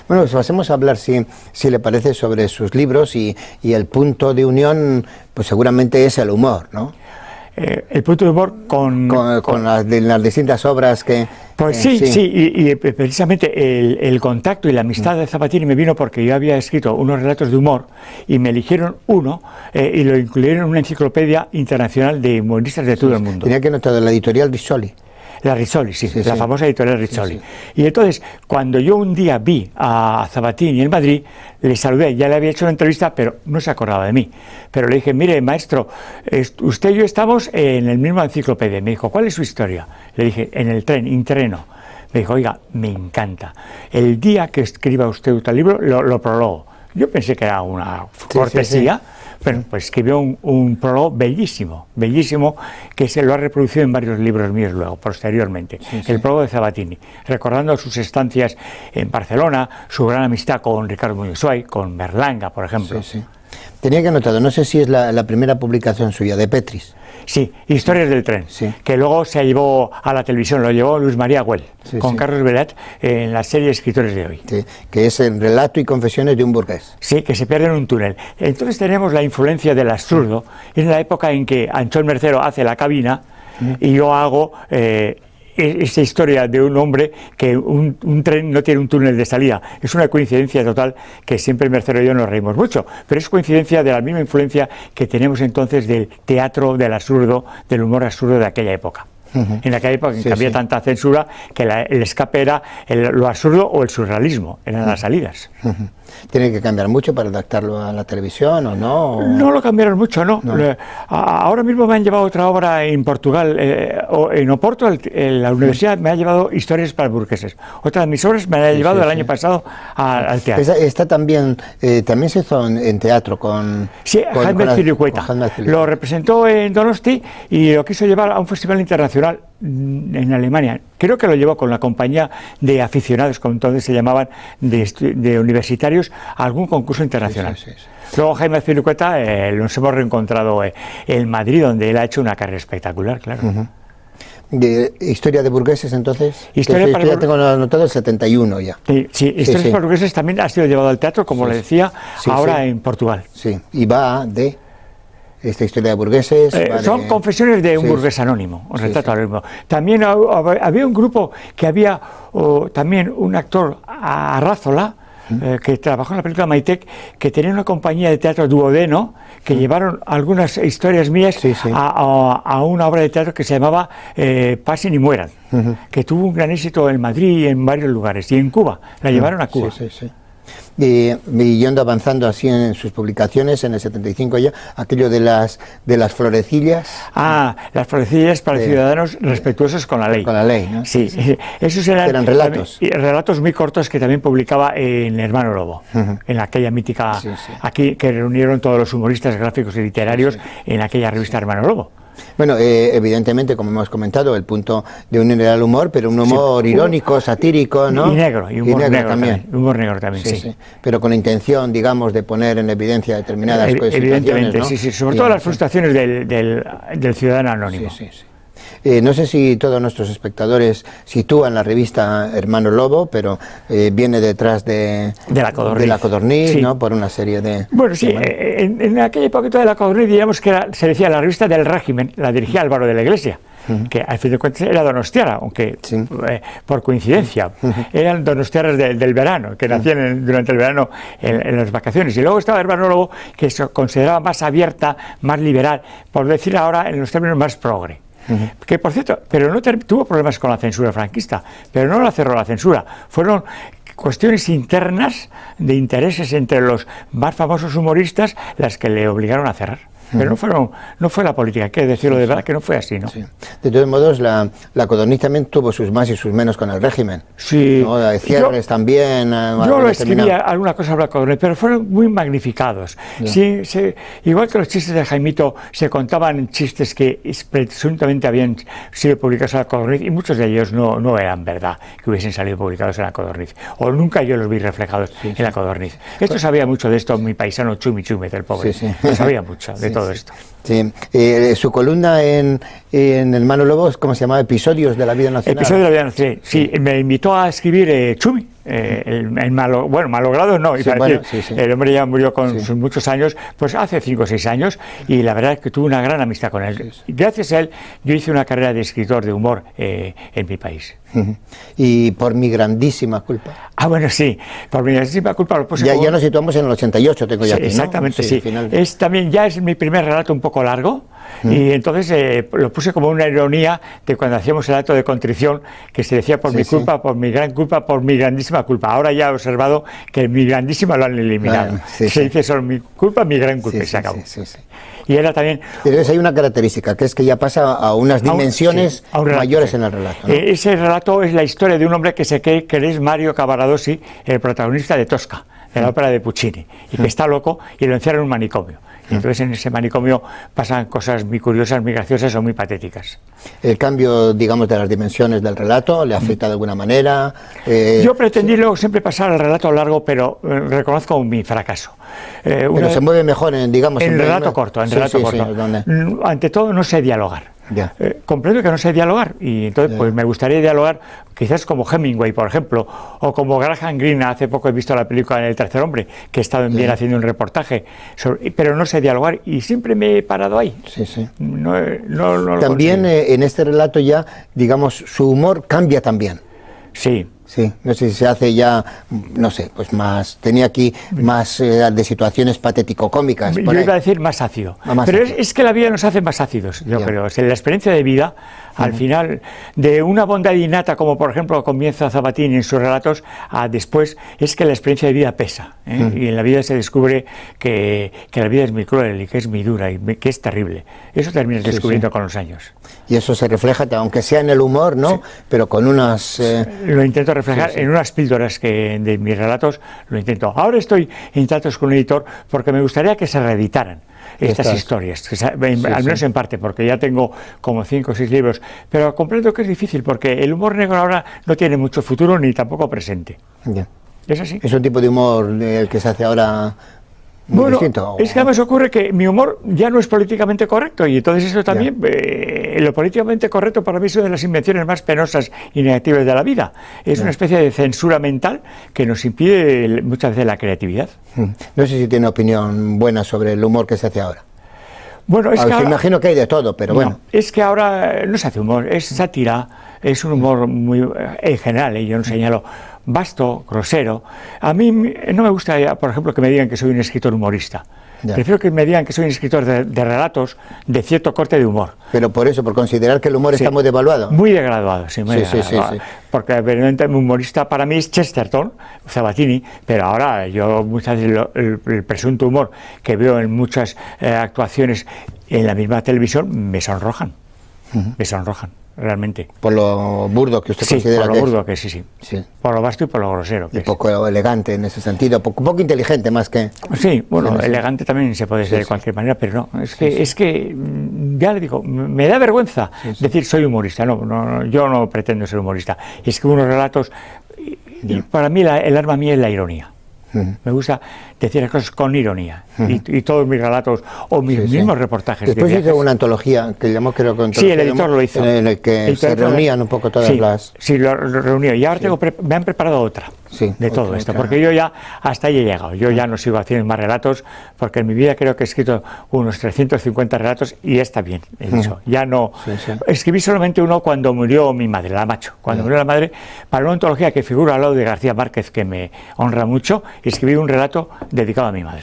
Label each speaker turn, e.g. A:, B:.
A: Bueno, pues pasemos a hablar, si le parece, sobre sus libros y el punto de unión, pues seguramente es el humor, ¿no?
B: El punto de humor con
A: las distintas obras que...
B: Pues sí, y precisamente el contacto y la amistad de Zavattini me vino porque yo había escrito unos relatos de humor y me eligieron uno y lo incluyeron en una enciclopedia internacional de humoristas de todo el mundo.
A: Tenía que notar la editorial Rizzoli.
B: La Rizzoli, la famosa editorial Rizzoli. Y entonces, cuando yo un día vi a Zavattini en Madrid, le saludé, ya le había hecho una entrevista, pero no se acordaba de mí. Pero le dije, mire, maestro, usted y yo estamos en el mismo enciclopedia. Me dijo, ¿cuál es su historia? Le dije, en el tren, Intreno. Me dijo, oiga, me encanta. El día que escriba usted tal libro, lo prologo. Yo pensé que era una cortesía. Bueno, pues escribió un prólogo bellísimo, que se lo ha reproducido en varios libros míos luego, posteriormente. El prólogo de Zavattini, recordando sus estancias en Barcelona, su gran amistad con Ricardo Muñoz Suay, con Berlanga, por ejemplo.
A: Tenía que anotar, no sé si es la primera publicación suya, de Petris.
B: Sí, Historias del tren, que luego se llevó a la televisión, lo llevó Luis María Güell, con Carlos Velat, en la serie Escritores de hoy.
A: Que es el relato y confesiones de un burgués.
B: Sí, que se pierde en un túnel. Entonces tenemos la influencia del absurdo, en la época en que Anchón Mercero hace La cabina y yo hago... esa historia de un hombre que un tren no tiene un túnel de salida. Es una coincidencia total que siempre Mercero y yo nos reímos mucho, pero es coincidencia de la misma influencia que tenemos entonces del teatro, del absurdo, del humor absurdo de aquella época. En aquella época en que había tanta censura que el escape era lo absurdo o el surrealismo, eran las salidas.
A: ¿Tiene que cambiar mucho para adaptarlo a la televisión o no?
B: No lo cambiaron mucho, no. Ahora mismo me han llevado otra obra en Portugal, en Oporto, la universidad me ha llevado Historias para burgueses. Otra de mis obras me la ha llevado el año pasado al teatro.
A: Esta también se hizo en teatro con...
B: Sí, Jaime Azpilicueta. Lo representó en Donosti y lo quiso llevar a un festival internacional en Alemania. Creo que lo llevó con la compañía de aficionados, como entonces se llamaban, de universitarios, a algún concurso internacional. Luego Jaime Azpilicueta nos hemos reencontrado en Madrid, donde él ha hecho una carrera espectacular, claro.
A: De Historia de burgueses, entonces.
B: Ya
A: tengo anotado el 71 ya.
B: Sí, Historias para burgueses también ha sido llevado al teatro, como le decía, ahora en Portugal.
A: Sí, y va de... Esta historia de burgueses...
B: son confesiones de un burgués anónimo, un retrato anónimo. También había un grupo que había también un actor, Arrázola, que trabajó en la película Maitec, que tenía una compañía de teatro Duodeno, que llevaron algunas historias mías a una obra de teatro que se llamaba Pasen y mueran, que tuvo un gran éxito en Madrid y en varios lugares, y en Cuba, la llevaron a Cuba.
A: Y yendo avanzando así en sus publicaciones, en el 75 ya, aquello de las florecillas.
B: Las florecillas para ciudadanos respetuosos con la ley.
A: Con la ley, ¿no?
B: Sí, esos eran
A: relatos.
B: Relatos muy cortos que también publicaba en Hermano Lobo, en aquella mítica, aquí que reunieron todos los humoristas gráficos y literarios en aquella revista Hermano Lobo.
A: Bueno, evidentemente, como hemos comentado, el punto de unir era el humor, pero un humor irónico, satírico, ¿no?
B: Y negro también. Humor negro también, sí.
A: Pero con la intención, digamos, de poner en evidencia determinadas cosas.
B: Evidentemente,
A: ¿no?
B: sí, sobre todo las frustraciones del ciudadano anónimo.
A: No sé si todos nuestros espectadores sitúan la revista Hermano Lobo, pero viene detrás de la Codorniz, ¿no? Por una serie de...
B: Bueno, en aquella época de la Codorniz, digamos que se decía la revista del régimen, la dirigía Álvaro de la Iglesia, que al fin de cuentas era donostiara, aunque por coincidencia, eran donostiaras del verano, que nacían durante el verano en las vacaciones. Y luego estaba Hermano Lobo, que se consideraba más abierta, más liberal, por decir ahora en los términos más progre. Que por cierto, pero no tuvo problemas con la censura franquista, pero no la cerró la censura, fueron cuestiones internas de intereses entre los más famosos humoristas las que le obligaron a cerrar. Pero no fue la política, hay que decirlo de verdad que no fue así, ¿no?
A: De todos modos, la Codorniz también tuvo sus más y sus menos con el régimen. ¿No? De cierres también. Yo
B: lo escribía alguna cosa sobre la Codorniz, pero fueron muy magnificados. Igual que los chistes de Jaimito, se contaban chistes que presuntamente habían sido publicados en la Codorniz y muchos de ellos no eran verdad que hubiesen salido publicados en la Codorniz. O nunca yo los vi reflejados en la Codorniz. Esto sabía mucho de esto mi paisano Chumi Chúmez, el pobre. Sabía mucho de todo esto.
A: Su columna en Hermano Lobo, ¿cómo se llamaba? Episodios de la vida nacional.
B: Episodios de la vida nacional, me invitó a escribir Chumi, malogrado no, el hombre ya murió con sus muchos años, pues hace 5 o 6 años, y la verdad es que tuve una gran amistad con él. Gracias a él yo hice una carrera de escritor de humor en mi país.
A: Y por mi grandísima culpa.
B: Ah, bueno, sí, por mi grandísima culpa lo puse
A: ya nos situamos en el 88, tengo ya aquí, ¿no?
B: Exactamente, sí.
A: Final.
B: Ya es mi primer relato un poco largo, y entonces lo puse como una ironía de cuando hacíamos el acto de contrición, que se decía por mi culpa, por mi gran culpa, por mi grandísima culpa. Ahora ya he observado que mi grandísima lo han eliminado. Se dice solo mi culpa, mi gran culpa, y se acabó. Y era también...
A: Entonces hay una característica, que es que ya pasa a unas dimensiones mayores en el relato, ¿no?
B: Ese relato es la historia de un hombre que se cree que es Mario Cavaradossi, el protagonista de Tosca, de la ópera de Puccini, y que está loco y lo encierra en un manicomio. Y entonces en ese manicomio pasan cosas muy curiosas, muy graciosas o muy patéticas.
A: ¿El cambio, digamos, de las dimensiones del relato le afecta de alguna manera?
B: Yo pretendí luego siempre pasar al relato largo, pero reconozco mi fracaso.
A: Pero se mueve mejor, digamos...
B: En relato corto, Ante todo, no sé dialogar. Comprendo que no sé dialogar, y entonces pues me gustaría dialogar quizás como Hemingway, por ejemplo, o como Graham Greene. Hace poco he visto la película El tercer hombre, que he estado en Viena haciendo un reportaje pero no sé dialogar, y siempre me he parado ahí.
A: También en este relato ya, digamos, su humor cambia también. Sí, no sé si se hace ya, no sé, pues más, tenía aquí más de situaciones patético-cómicas.
B: Yo iba a decir más ácido, pero es que la vida nos hace más ácidos, yo creo. La experiencia de vida, al final, de una bondad innata, como por ejemplo comienza Sabatini en sus relatos, a después, es que la experiencia de vida pesa, y en la vida se descubre que la vida es muy cruel, y que es muy dura, y que es terrible. Eso terminas descubriendo con los años.
A: Y eso se refleja, aunque sea en el humor, ¿no? Pero con unas...
B: Lo intento reflejar en unas píldoras de mis relatos, lo intento. Ahora estoy en tratos con un editor porque me gustaría que se reeditaran estas historias, al menos en parte, porque ya tengo como 5 o 6 libros, pero comprendo que es difícil porque el humor negro ahora no tiene mucho futuro ni tampoco presente. ¿Es así?
A: Es un tipo de humor el que se hace ahora... Muy distinto.
B: Es que además ocurre que mi humor ya no es políticamente correcto, y entonces eso también, lo políticamente correcto para mí es una de las invenciones más penosas y negativas de la vida. Es una especie de censura mental que nos impide muchas veces la creatividad.
A: No sé si tiene opinión buena sobre el humor que se hace ahora.
B: Bueno, es que ahora,
A: imagino que hay de todo, pero bueno.
B: Es que ahora no se hace humor, es sátira, es un humor muy, en general, yo no señalo, vasto, grosero. A mí no me gusta, por ejemplo, que me digan que soy un escritor humorista. Prefiero que me digan que soy un escritor de relatos de cierto corte de humor.
A: Pero por eso, por considerar que el humor está muy devaluado.
B: Muy degradado, sí, muy degradado. Porque evidentemente un humorista para mí es Chesterton, Sabatini, pero ahora yo muchas veces el presunto humor que veo en muchas actuaciones en la misma televisión me sonrojan, realmente.
A: Por lo burdo que usted considera.
B: Por lo burdo que sí. Por lo vasto y por lo grosero.
A: Y poco elegante en ese sentido, poco inteligente más que...
B: Sí, bueno, elegante también se puede ser de cualquier manera, pero no, es que ya le digo, me da vergüenza decir soy humorista. No, yo no pretendo ser humorista. Escribo unos relatos y para mí el arma mía es la ironía. Me gusta decir las cosas con ironía, y todos mis relatos o mis mismos reportajes.
A: Después hizo una antología que llamó, creo que
B: el editor lo hizo,
A: en el que se reunían un poco todas las...
B: Sí, lo reunía, y ahora me han preparado otra de todo esto, porque yo ya hasta ahí he llegado. Yo ya no sigo haciendo más relatos, porque en mi vida creo que he escrito unos 350 relatos y está bien, he dicho. Ya no... Escribí solamente uno cuando murió mi madre, la Macho. Cuando murió la madre, para una antología que figura al lado de García Márquez, que me honra mucho, escribí un relato dedicado a mi madre.